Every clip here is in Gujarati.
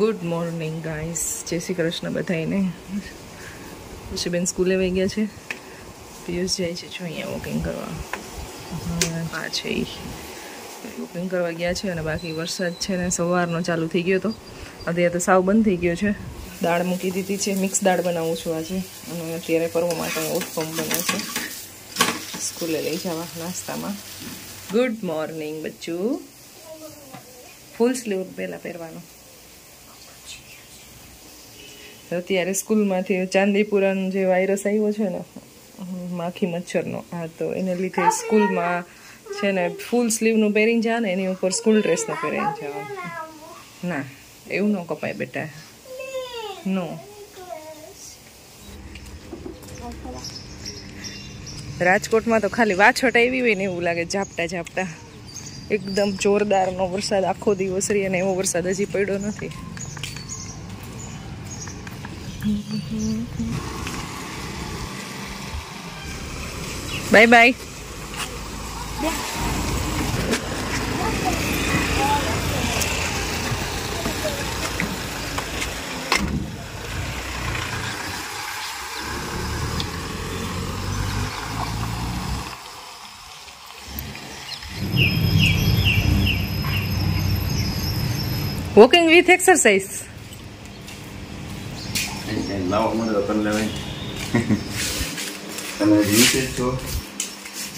ગુડ મોર્નિંગ ગાઈસ, જય શ્રી કૃષ્ણ બધાને. ખુશીબેન સ્કૂલે વહી ગયા છે, પિયુષ જાય છે જો અહીંયા વોકિંગ કરવા. હા છે એ વોકિંગ કરવા ગયા છે. અને બાકી વરસાદ છે ને સવારનો ચાલુ થઈ ગયો હતો, અત્યારે તો સાવ બંધ થઈ ગયો છે. દાળ મૂકી દીધી છે, મિક્સ દાળ બનાવું છું આજે. અને અત્યારે કરવા માટે ઉત્પમ બને છે, સ્કૂલે લઈ જવા નાસ્તામાં. ગુડ મોર્નિંગ બચ્ચું. ફૂલ સ્લીવ પહેલાં પહેરવાનું. અત્યારે સ્કૂલમાંથી ચાંદીપુરાનો જે વાયરસ આવ્યો છે ને, માખી મચ્છરનો, હા, તો એને લીધે સ્કૂલમાં છે ને ફૂલ સ્લીવનું પહેરીને જાય ને, એની ઉપર સ્કૂલ ડ્રેસનું પહેરીને જવાનું. ના, એવું ન કપાય બેટા, નો. રાજકોટમાં તો ખાલી વાછટ આવી હોય ને એવું લાગે, ઝાપટા ઝાપટા. એકદમ જોરદારનો વરસાદ આખો દિવસ રહી, અને એવો વરસાદ હજી પડ્યો નથી. Bye bye. Walking with exercise.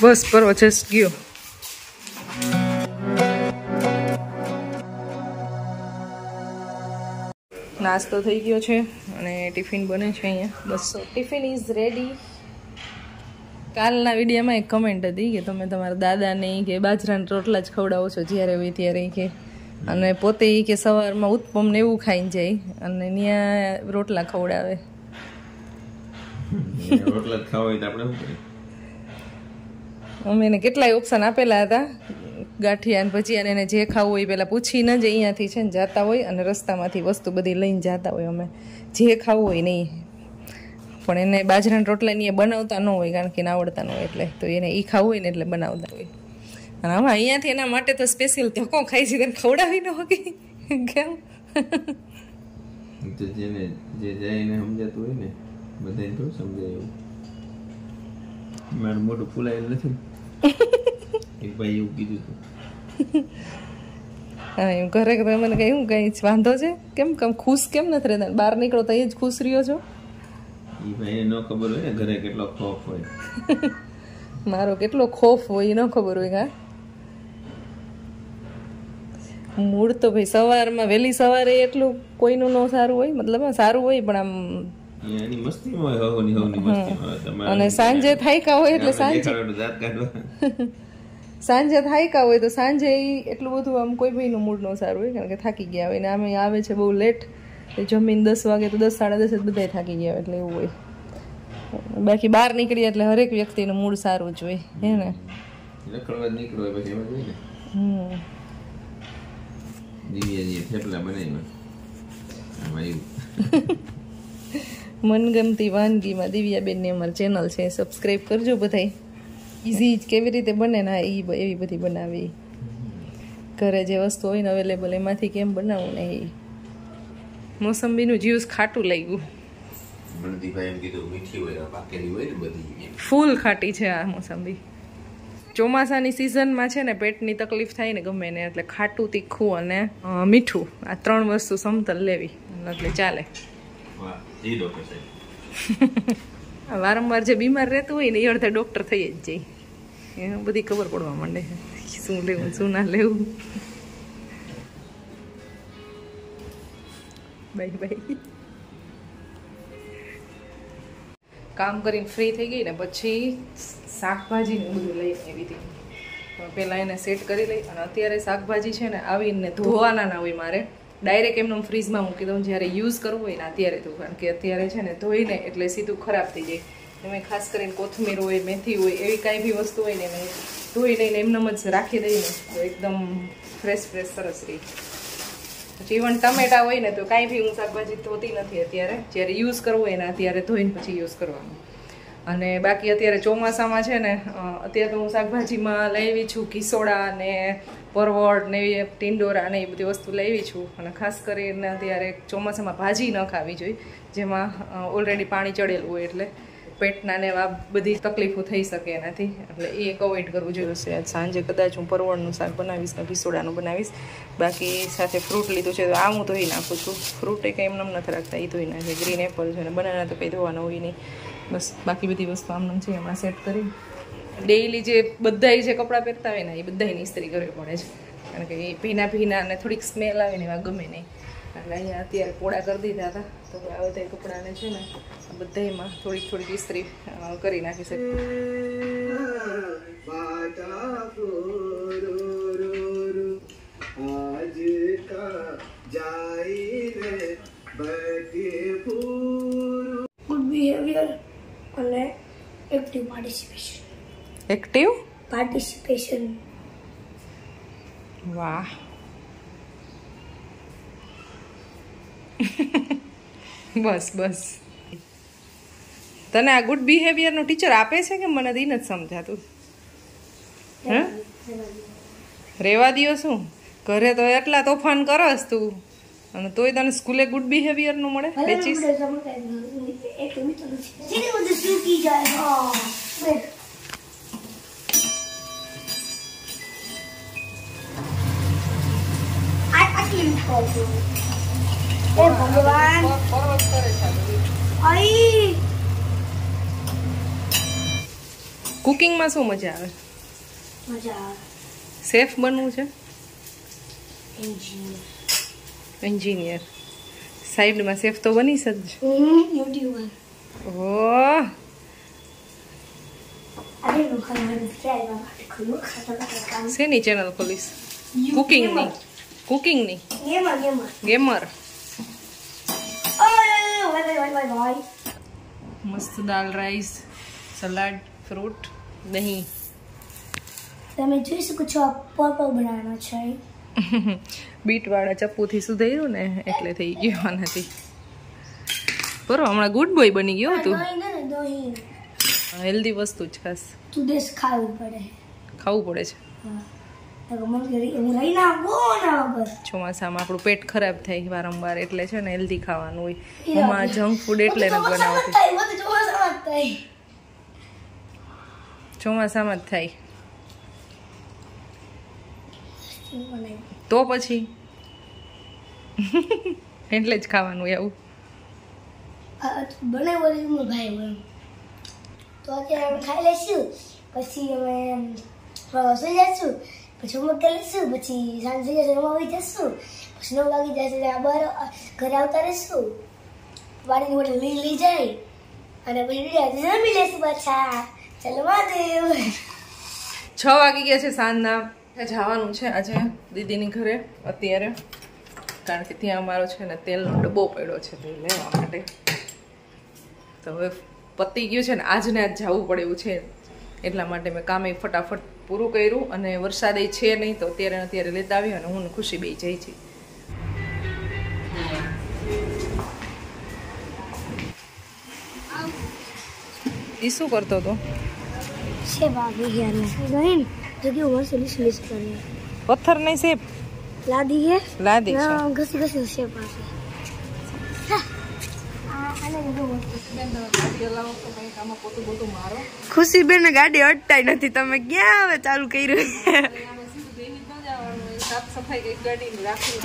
બસ પરવો જસ્ટ ગયો. નાસ્તો થઈ ગયો છે અને ટિફિન બને છે અહીંયા. બસ ટિફિન ઇઝ રેડી. કાલના વિડીયોમાં એક કમેન્ટ હતી કે તમે તમારા દાદાને કે બાજરાના રોટલા જ ખવડાવો છો જ્યારે હોય ત્યારે, કે અને પોતે કે સવારમાં ઉત્પમ ને એવું ખાઈને જાય અને ત્યાં રોટલા ખવડાવે. અમે એને કેટલાય ઓપ્શન આપેલા હતા, ગાંઠિયા ને ભજીયા, એને જે ખાવું હોય પહેલાં પૂછીને જ અહીંયાથી છે ને જતા હોય, અને રસ્તામાંથી વસ્તુ બધી લઈને જતા હોય. અમે જે ખાવું હોય નહીં, પણ એને બાજરાના રોટલા ને એ બનાવતા ન હોય, કારણ કે એને આવડતા ન હોય, એટલે તો એને એ ખાવું હોય ને એટલે બનાવતા હોય. અને આમાં અહીંયાથી એના માટે તો સ્પેશિયલ ધક્કો ખાઈ છે, તેને ખવડાવી ન હોકી કેમ? જેને જે જઈને સમજાતું હોય ને બધાને તો સમજાય એવું. મારું મોટું ફૂલાયેલું નથી. એક ભાઈ એવું કીધું હતું. હા, એમ ઘરે મને કઈ શું કઈ વાંધો છે? કેમ ખુશ કેમ નથી રહેતા? બહાર નીકળો તો એ જ ખુશ રહ્યો છો? એ ભાઈને ન ખબર હોય ને ઘરે કેટલો ખોફ હોય. મારો કેટલો ખોફ હોય એ ન ખબર હોય. હા, મૂળ તો ભાઈ સવારમાં વહેલી સવારે એટલું કોઈનું ન સારું હોય, મતલબ સારું હોય પણ આમ એની મસ્તીમાં હોય, હવની મસ્તીમાં. અને સાંજે થાયકા હોય એટલે સાંજે થાયકા હોય તો સાંજે એટલું બધું આમ કોઈ ભાઈનું મૂડ ન સારું હોય, કારણ કે થાકી ગયા હોય. ને આમે આવે છે બહુ લેટ, જમીન 10 વાગે તો 10 સાડા 10 બધા થાકી ગયા એટલે એવું હોય. બાકી બહાર નીકળીએ એટલે હરેક વ્યક્તિનું મૂડ સારું જ હોય, હે ને? રખડવા નીકળો પછી એમ જ હોય ને. દિવ્યાજી થેપલા બનાવ્યા આમાં એવું. મનગમતી વાનગીમાં દિવ્યાબેનની અમારી ચેનલ છે, સબસ્ક્રાઈબ કરજો બધાય. ઇઝી કેવી રીતે બને ને એવી બધી બનાવી. ઘરે જે વસ્તુ હોય ને અવેલેબલ એમાંથી કેમ બનાવવું ને એ. મોસંબીનું જ્યુસ ખાટું લાગ્યું. ફૂલ ખાટી છે આ મોસંબી. ચોમાસાની સિઝનમાં છે ને પેટની તકલીફ થાય ને ગમે ને, એટલે ખાટું, તીખું અને મીઠું આ 3 વસ્તુ સમતલ લેવી એટલે ચાલે. વારંવાર જે બીમાર રહેતું હોય ને એ અડધા ડૉક્ટર થઈ જ જાય, એને બધી ખબર પડવા માંડે શું લેવું શું ના લેવું. Bye bye. કામ કરીને ફ્રી થઈ ગઈ ને પછી શાકભાજી ને બધું લઈને આવી હતી. પહેલાં એને સેટ કરી લઈ, અને અત્યારે શાકભાજી છે ને આવીને ધોવાના ના હોય મારે, ડાયરેક્ટ એમને ફ્રીજમાં મૂકી દઉં. જ્યારે યુઝ કરવું હોય ને અત્યારે તો, કારણ કે અત્યારે છે ને ધોઈને એટલે સીધું ખરાબ થઈ જાય. એમાં ખાસ કરીને કોથમીર હોય, મેથી હોય, એવી કાંઈ બી વસ્તુ હોય ને એને ધોઈ લઈને એમને જ રાખી દઈને તો એકદમ ફ્રેશ સરસ રહી. પછી ઇવન ટમેટા હોય ને તો કાંઈ બી હું શાકભાજી ધોતી નથી અત્યારે. જ્યારે યુઝ કરવું હોય ને અત્યારે ધોઈને પછી યુઝ કરવાનું. અને બાકી અત્યારે ચોમાસામાં છે ને અત્યારે તો હું શાકભાજીમાં લઈ આવી છું કિસોડા ને પરવળ ને એવી ટીંડોરા ને એ બધી વસ્તુ લાવી છું. અને ખાસ કરીને અત્યારે ચોમાસામાં ભાજી ન ખાવી જોઈએ, જેમાં ઓલરેડી પાણી ચડેલું હોય, એટલે પેટના ને એવા બધી તકલીફો થઈ શકે એનાથી, એટલે એ એક અવોઇડ કરવું જોઈએ. સાંજે કદાચ હું પરવળનું શાક બનાવીશ ને ભીસોડાનું બનાવીશ. બાકી સાથે ફ્રૂટ લીધું છે તો આ હું ધોઈ નાખું છું. ફ્રૂટ એ કંઈ એમને નથી રાખતા, એ ધોઈ નાખે. ગ્રીન એપલ છે ને બનાના તો કંઈ ધોવાના હોય નહીં. બસ બાકી બધી વસ્તુ આમને છે એમાં સેટ કરી ડેઈલી જે બધાય જે કપડાં પહેરતા હોય ને એ બધાની ઇસ્ત્રી કરવી પડે છે, કારણ કે એ ભીના અને થોડીક સ્મેલ આવે ને એવા ગમે નહીં. એટલે અહીંયા અત્યારે પોળા કરી દીધા હતા, તો આ બધા કપડાને છે ને બધામાં થોડીક ઇસ્ત્રી કરી નાખી શકે. ગુડ બિહેવિયર અને એક્ટિવ પાર્ટિસિપેશન. વાહ. બસ તને આ ગુડ બિહેવિયરનું ટીચર આપે છે કે મને દી નથી સમજાતું? હે રેવા દિયો શું? ઘરે તો એટલા તોફાન કરસ તું, અને તોય તને સ્કૂલે ગુડ બિહેવિયરનું મળે? બેચીસ કુકિંગમાં શું મજા આવે? શેફ બનવું છે? એન્જિનિયર. સાઈડમાં શેફ તો બની શકજ. ઓહ, શેની ચેનલ ખોલીશ? કુકિંગની ગેમર. મસ્ત દાલ, રાઈસ, સલાડ, ફ્રૂટ, દહીં. તમે જોઈ શકો છો પર્પલ બનાવવાનો છે. બીટવાળા ચપ્પુથી સુધાર્યું ને એટલે થઈ ગયું આનાથી. બરો હમણાં ગુડ બોય બની ગયો તું. હેલ્ધી વસ્તુ જ ખાસ ખાવું પડે છે. ચોમાસામાં આપણું પેટ ખરાબ થાય વારંવાર, એટલે છે ને હેલ્ધી ખાવાનું હોય. એમાં જંક ફૂડ એટલે નથી બનાવતી. ચોમાસામાં જ થાય તો પછી એટલે જ ખાવાનું એવું બનાવ્યું ભાઈ. તો અત્યારે અમે ખાઈ લઈશું, પછી અમે સુઈ જઈશું, પછી હોમવર્ક કરી લઈશું, પછી સાંજે રમવા જઈશું, પછી 9 વાગી જશે બહાર ઘરે આવતા રહીશું. વાડીની બોટલ લઈ જાય અને પછી જમી લઈશું પાછા. ચાલો મહાદેવ. 6 વાગી ગયા છે સાંજના. જવાનું છે આજે દીદીની ઘરે અત્યારે, કારણ કે ત્યાં અમારો છે ને તેલનો ડબ્બો પડ્યો છે તે લેવા માટે. તો હવે પતી ગયું છે ને આજને આજ જવું પડે એવું છે, એટલા માટે મેં કામે ફટાફટ પૂરું કર્યું. અને વરસાદ છે નહીં તો અત્યારે લેતા આવ્યો, અને હું ખુશી બે જાય છે. એ શું કરતો હતો? પથ્થર નહીં શેપ લાદી છે. ઘસી શેપ આપે. ખુશી બેન ગાડી અટતાય નથી. તમે ક્યાં હવે ચાલુ કર્યું? સાફ સફાઈ કઈ ગાડી રાખી.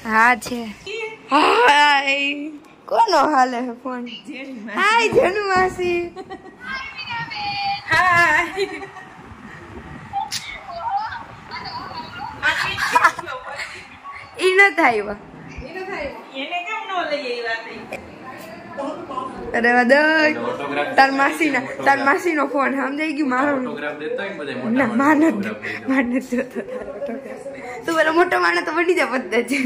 હા છે. હાય કોનો હાલે ફોન? હાય જેનુ માસી. હાય ઈ ન થાય. એને કેમ નો લઈ આવ્યા? અરે વાદળ તાર માસીનો ફોન સમજાઈ ગયું. મારો ના માન જોતો. તું પેલો મોટો માણસ તો બની જાય પદ્ધત છે.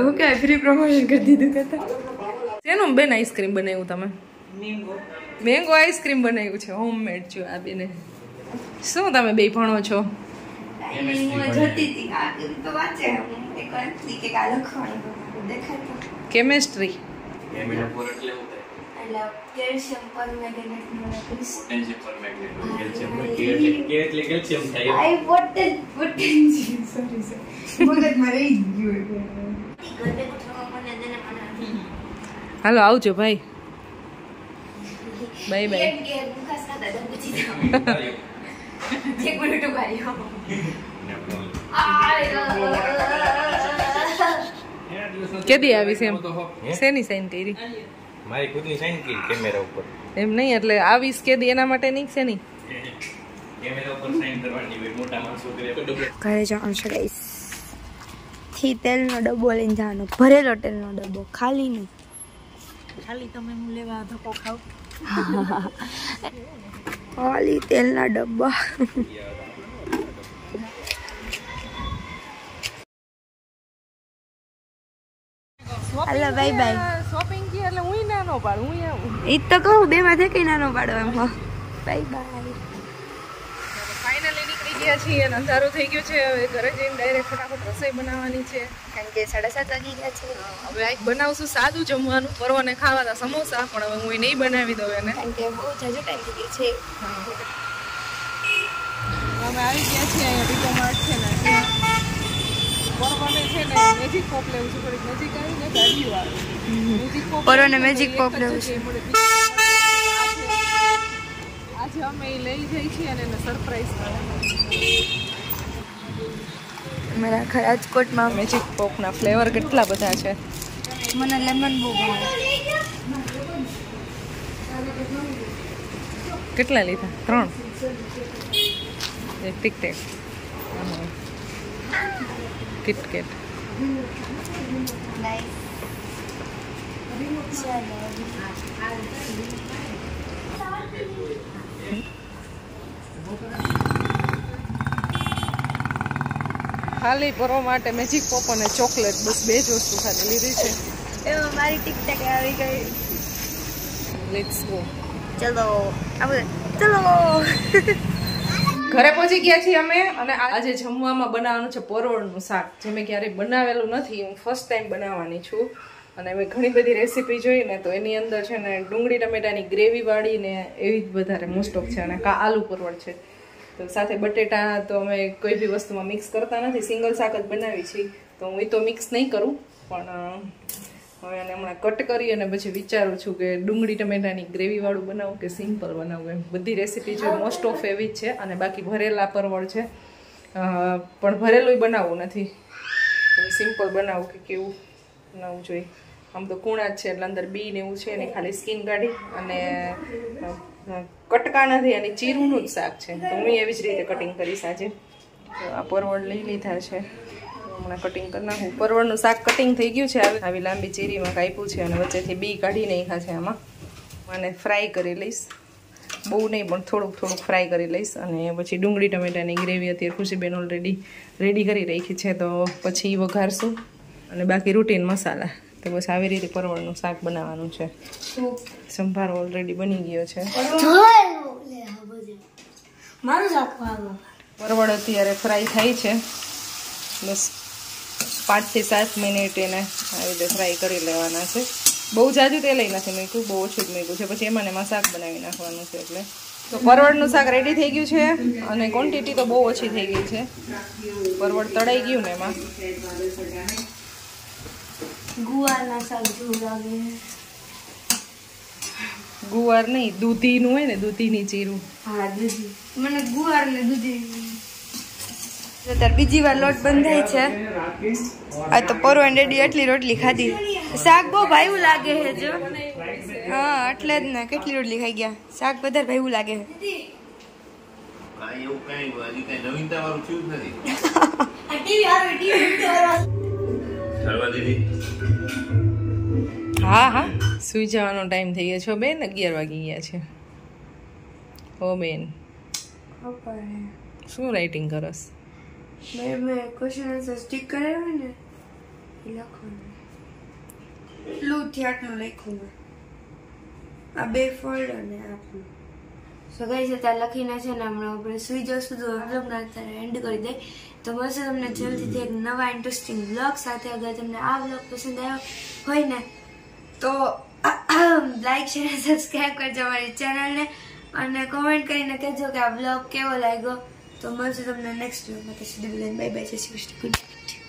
હું કઈ ફ્રી પ્રમોશન કરી દીધું કહેતા. શેનું બેન આઈસ્ક્રીમ બનાવ્યું તમે? મેંગો આઈસ્ક્રીમ બનાવ્યું છે, હોમમેડ. જો આ બેને શું તમે બે ભણો છો? કેમેસ્ટ્રી હાલો આવજો ભાઈ બાય બાય કેદી આવી છે એમ શેની સાઈન કરી મારી ખુદની સાઈન કરી કેમેરા ઉપર એમ નહીં એટલે આવીશ કેદી એના માટે નહીં છે નહીં કેમેરા ઉપર સાઈન કરવાની હોય મોટા માણસો કરે ઘરે જવાનું છે ગાઈસ થી તેલનો ડબ્બો લઈને જવાનો ભરેલો તેલનો ડબ્બો ખાલી નહીં ખાલી તમે હું લેવા ધક્કો ખાવ ખાલી તેલના ડબ્બા હાલો બાય બાય શોપિંગ કી એટલે હું નાનો પાડું હું આવું ઈ તો કહું બે માંથી કઈ નાનો પાડો એમ બાય બાય ફાઇનલી નીકળી ગયા છીએ અને અંધારું થઈ ગયું છે હવે ઘરે જઈને ડાયરેક્ટ ફટાફટ રસોઈ બનાવવાની છે કારણ કે 7:30 વાગી ગયા છે હવે આ બનાવશું સાદું જમવાનું પરવાને ખાવાના સમોસા પણ હવે હું એ નહીં બનાવી દઉં એને કારણ કે બહુ જાજો ટાઈમ થઈ ગયો છે અમે આવી ગયા છીએ અહીંયા ડીપો માર્ટ છે ને પરવાને છે ને મેજિક પોપ લેવું છે થોડીક નજીક આવીને ગાડીઓ આવે મેજિક પોપ પરવાને મેજિક પોપ લેવું છે આજે અમે એ લઈ જઈ છીએ અને એને સરપ્રાઈઝ મારા આખા રાજકોટમાં મેજિક પોપના ફ્લેવર કેટલા બધા છે મને લેમન બહુ ભાવે કેટલા લીધા 3 એક ટિકટેક કિટકેટ ખાલી પરવા માટે મેજિક પોપ અને ચોકલેટ બસ બે જ વસ્તુ ખાલી લીધી છે એમાં મારી ટિકટેક આવી ગઈ લેટ્સ ગો ચલો ચલો ઘરે પહોંચી ગયા છીએ અમે અને આજે જમવામાં બનાવવાનું છે પરોળનું શાક જે મેં ક્યારેય બનાવેલું નથી હું ફર્સ્ટ ટાઈમ બનાવવાની છું અને મેં ઘણી બધી રેસીપી જોઈ ને તો એની અંદર છે ને ડુંગળી ટમેટાની ગ્રેવી વાળી ને એવી જ વધારે મોસ્ટ ઓફ છે અને આલુ પરોળ છે તો સાથે બટેટા તો અમે કોઈ બી વસ્તુમાં મિક્સ કરતા નથી સિંગલ શાક જ બનાવી છીએ તો હું એ તો મિક્સ નહીં કરું પણ હવે એને હમણાં કટ કરી અને પછી વિચારું છું કે ડુંગળી ટમેટાની ગ્રેવીવાળું બનાવું કે સિમ્પલ બનાવું એમ બધી રેસીપી છે મોસ્ટ ઓફ એવી જ છે અને બાકી ભરેલા પરવળ છે પણ ભરેલું બનાવવું નથી સિમ્પલ બનાવું કે કેવું બનાવવું જોઈએ આમ તો કૂણા જ છે એટલે અંદર બી ને એવું છે એની ખાલી સ્કીન કાઢી અને કટકા નથી અને ચીરુંનું જ શાક છે તો હું એવી જ રીતે કટિંગ કરીશ આજે તો આ પરવળ લઈ લીધા છે હમણાં કટિંગ કરી નાખું પરવળનું શાક કટિંગ થઈ ગયું છે આવી લાંબી ચીરીમાં કાપ્યું છે અને વચ્ચેથી બી કાઢી નાખ્યા છે આમાં અને ફ્રાય કરી લઈશ બહુ નહીં પણ થોડુંક ફ્રાય કરી લઈશ અને પછી ડુંગળી ટમેટાની ગ્રેવી અત્યારે ખુશીબેન ઓલરેડી રેડી કરી રાખી છે તો પછી વઘારશું અને બાકી રૂટીન મસાલા તો બસ આવી રીતે પરવળનું શાક બનાવવાનું છે સંભાર ઓલરેડી બની ગયો છે પરવળ અત્યારે ફ્રાય થાય છે બસ 5 થી 7 મિનિટ એને આવી રીતે ફ્રાય કરી લેવાના છે બહુ જાજુ તેલ નથી મૂક્યું બહુ ઓછું જ મૂક્યું છે પછી એમાં એમાં શાક બનાવી નાખવાનું છે એટલે તો પરવળનું શાક રેડી થઈ ગયું છે અને ક્વોન્ટિટી તો બહુ ઓછી થઈ ગઈ છે પરવળ તળાઈ ગયું ને એમાં ગુવારના શાક જેવું લાગે ગુવાર નહીં દૂધીનું હોય ને દૂધીની ચીરું હા દૂધી મને ગુવાર ને દૂધી અત્યારે બીજી વાર લોટ બંધાય છે આ તો પરવા ડેડી એટલી રોટલી ખાધી શાક બહુ ભાઈવું લાગે છે જો હા એટલે જ ને કેટલી રોટલી ખાઈ ગયા શાક વધારે ભાઈવું લાગે છે હા હા સુઈ જવાનો ટાઈમ થઈ ગયો છે બેન 11 વાગી ગયા છે ઓ બેન શું રાઇટિંગ કરસ મેં ક્વેશ્ચન આન્સર સ્ટીક કરાવ્યો ને એ લખવાનું એટલું થી આટલું લખ્યું મેં આ બે ફોલ્ડ અને આપણું સો ગાઈસ અત્યારે લખીને છે ને હમણાં આપણે સુઈ જશું તો વ્લોગને અત્યારે એન્ડ કરી દે. તો મળશે તમને જલ્દીથી એક નવા ઇન્ટરેસ્ટિંગ વ્લોગ સાથે. અગર તમને આ વ્લોગ પસંદ આવ્યો હોય ને તો લાઈક શેર સબસ્ક્રાઈબ કરજો અમારી ચેનલને અને કોમેન્ટ કરીને કહેજો કે આ વ્લોગ કેવો લાગ્યો. તો મળશે તમને નેક્સ્ટ વ્લોગમાં. તો સુધી બાય બાય. જય શ્રી કૃષ્ણ. Good night.